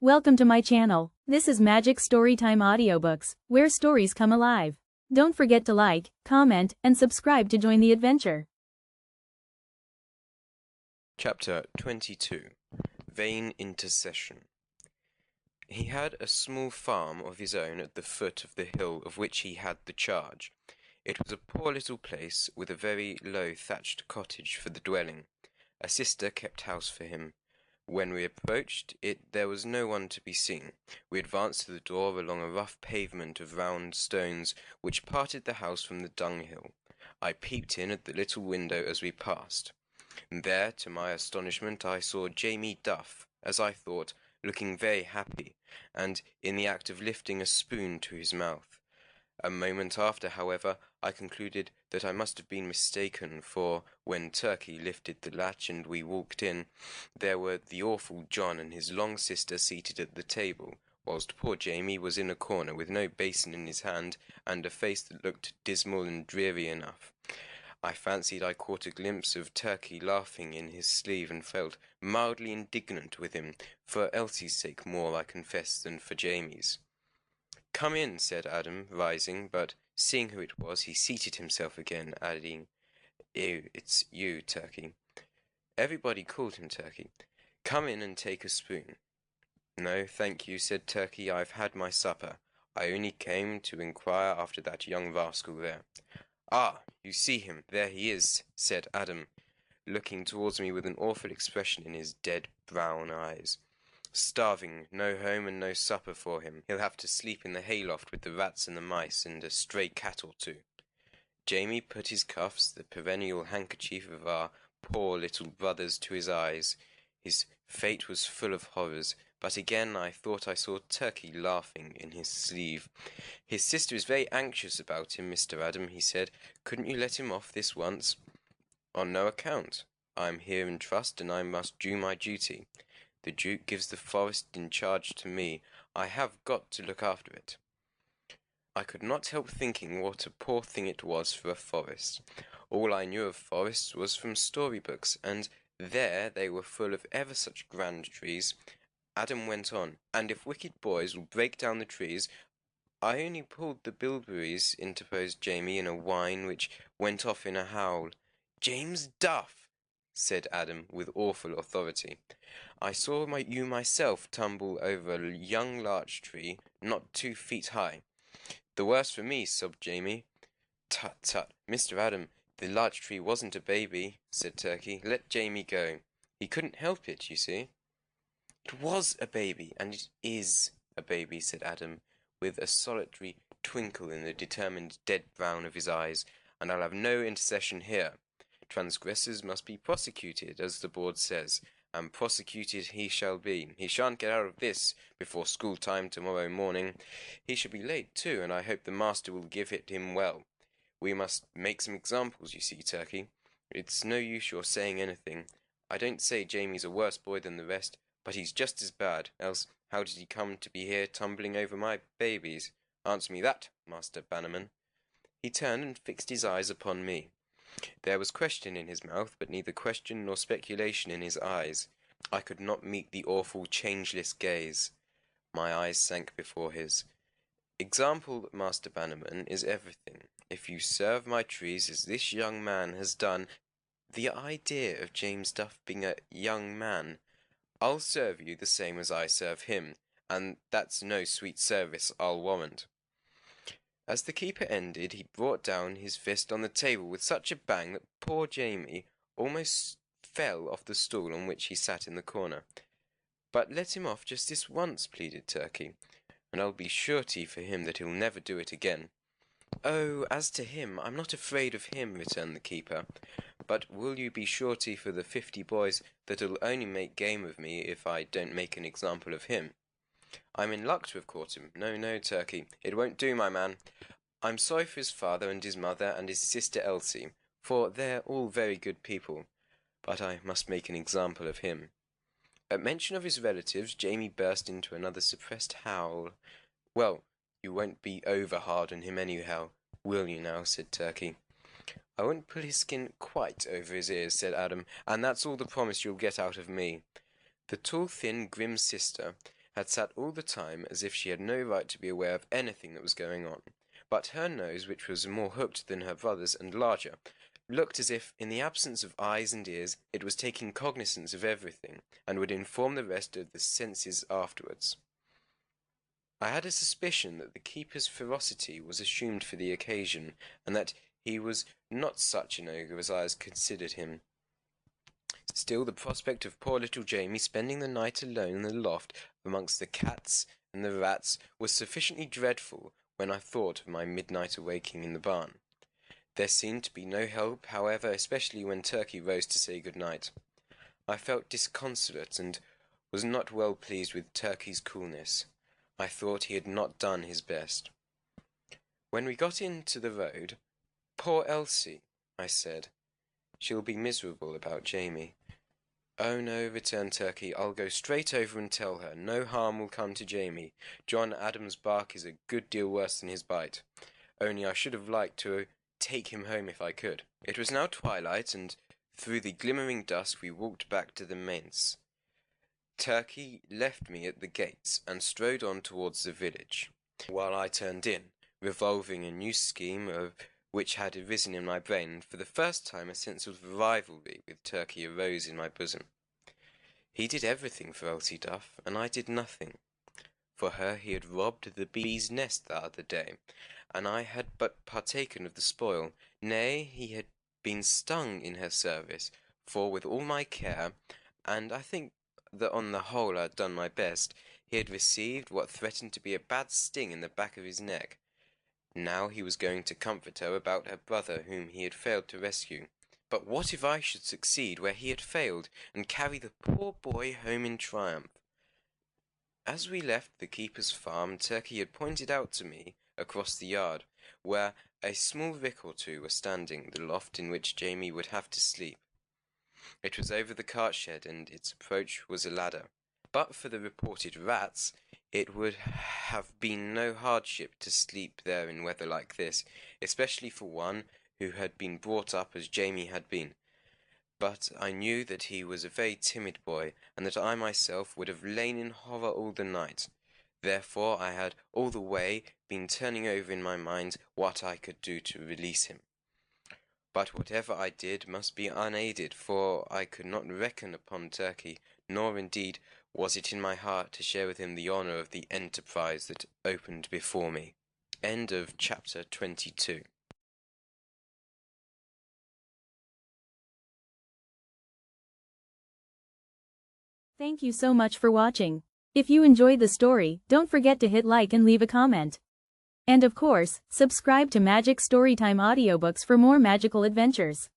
Welcome to my channel. This is Magic Storytime Audiobooks, where stories come alive. Don't forget to like, comment, and subscribe to join the adventure. Chapter 22. Vain Intercession. He had a small farm of his own at the foot of the hill of which he had the charge. It was a poor little place, with a very low thatched cottage for the dwelling. A sister kept house for him. When we approached it, there was no one to be seen. We advanced to the door along a rough pavement of round stones which parted the house from the dunghill. I peeped in at the little window as we passed. And there, to my astonishment, I saw Jamie Duff, as I thought, looking very happy, and in the act of lifting a spoon to his mouth. A moment after, however, I concluded that I must have been mistaken, for when Turkey lifted the latch and we walked in, there were the awful John and his long sister seated at the table, whilst poor Jamie was in a corner with no basin in his hand, and a face that looked dismal and dreary enough. I fancied I caught a glimpse of Turkey laughing in his sleeve, and felt mildly indignant with him, for Elsie's sake more, I confess, than for Jamie's. "Come in," said Adam, rising, but seeing who it was, he seated himself again, adding, "Ew, it's you, Turkey." Everybody called him Turkey. "Come in and take a spoon." "No, thank you," said Turkey. "I've had my supper. I only came to inquire after that young rascal there." "Ah, you see him, there he is," said Adam, looking towards me with an awful expression in his dead brown eyes. "Starving, no home and no supper for him. He'll have to sleep in the hayloft with the rats and the mice, and a stray cat or two." Jamie put his cuffs, the perennial handkerchief of our poor little brothers, to his eyes. His fate was full of horrors, but again I thought I saw Turkey laughing in his sleeve. "His sister is very anxious about him, Mr. Adam," he said. "Couldn't you let him off this once?" "On no account. I am here in trust, and I must do my duty. The Duke gives the forest in charge to me. I have got to look after it." I could not help thinking what a poor thing it was for a forest. All I knew of forests was from storybooks, and there they were full of ever such grand trees. Adam went on, "And if wicked boys will break down the trees—" "I only pulled the bilberries," interposed Jamie in a whine which went off in a howl. "James Duff!" said Adam with awful authority. "I saw you myself tumble over a young larch tree not 2 feet high." "The worse for me," sobbed Jamie. "Tut, tut, Mr. Adam, the larch tree wasn't a baby," said Turkey. "Let Jamie go. He couldn't help it, you see." "It was a baby, and it is a baby," said Adam, with a solitary twinkle in the determined dead brown of his eyes, "and I'll have no intercession here. Transgressors must be prosecuted, as the board says, and prosecuted he shall be. He shan't get out of this before school time tomorrow morning. He shall be late too, and I hope the master will give it him well. We must make some examples, you see, Turkey. It's no use your saying anything. I don't say Jamie's a worse boy than the rest, but he's just as bad, else how did he come to be here tumbling over my babies? Answer me that, Master Bannerman." He turned and fixed his eyes upon me. There was question in his mouth, but neither question nor speculation in his eyes. I could not meet the awful changeless gaze. My eyes sank before his. "Example, Master Bannerman, is everything. If you serve my trees as this young man has done—" "The idea of James Duff being a young man!" "I'll serve you the same as I serve him, and that's no sweet service, I'll warrant." As the keeper ended, he brought down his fist on the table with such a bang that poor Jamie almost fell off the stool on which he sat in the corner. "But let him off just this once," pleaded Turkey, "and I'll be surety for him that he'll never do it again." "Oh, as to him, I'm not afraid of him," returned the keeper. "But will you be surety for the 50 boys that'll only make game of me if I don't make an example of him? I'm in luck to have caught him. No, no, Turkey, it won't do, my man. I'm sorry for his father and his mother and his sister Elsie, for they're all very good people, but I must make an example of him." At mention of his relatives, Jamie burst into another suppressed howl. "Well, you won't be over hard on him anyhow, will you now?" said Turkey. "I won't pull his skin quite over his ears," said Adam, "and that's all the promise you'll get out of me." The tall, thin, grim sister had sat all the time as if she had no right to be aware of anything that was going on. But her nose, which was more hooked than her brother's and larger, looked as if, in the absence of eyes and ears, it was taking cognizance of everything, and would inform the rest of the senses afterwards. I had a suspicion that the keeper's ferocity was assumed for the occasion, and that he was not such an ogre as I had considered him. Still, the prospect of poor little Jamie spending the night alone in the loft amongst the cats and the rats was sufficiently dreadful when I thought of my midnight awaking in the barn. There seemed to be no help, however, especially when Turkey rose to say good night. I felt disconsolate and was not well pleased with Turkey's coolness. I thought he had not done his best. When we got into the road, "Poor Elsie," I said. "She'll be miserable about Jamie." "Oh no," returned Turkey, "I'll go straight over and tell her. No harm will come to Jamie. John Adam's bark is a good deal worse than his bite. Only I should have liked to take him home if I could." It was now twilight, and through the glimmering dusk we walked back to the manse. Turkey left me at the gates and strode on towards the village, while I turned in, revolving a new scheme of which had arisen in my brain, and for the first time a sense of rivalry with Turkey arose in my bosom. He did everything for Elsie Duff, and I did nothing. For her he had robbed the bee's nest the other day, and I had but partaken of the spoil. Nay, he had been stung in her service, for with all my care, and I think that on the whole I had done my best, he had received what threatened to be a bad sting in the back of his neck. Now he was going to comfort her about her brother whom he had failed to rescue. But what if I should succeed where he had failed, and carry the poor boy home in triumph? As we left the keeper's farm, Turkey had pointed out to me, across the yard, where a small rick or two were standing, the loft in which Jamie would have to sleep. It was over the cart shed, and its approach was a ladder. But for the reported rats, it would have been no hardship to sleep there in weather like this, especially for one who had been brought up as Jamie had been. But I knew that he was a very timid boy, and that I myself would have lain in horror all the night. Therefore I had all the way been turning over in my mind what I could do to release him. But whatever I did must be unaided, for I could not reckon upon Turkey, nor indeed was it in my heart to share with him the honour of the enterprise that opened before me. End of chapter 22. Thank you so much for watching. If you enjoyed the story, don't forget to hit like and leave a comment. And of course, subscribe to Magic Storytime Audiobooks for more magical adventures.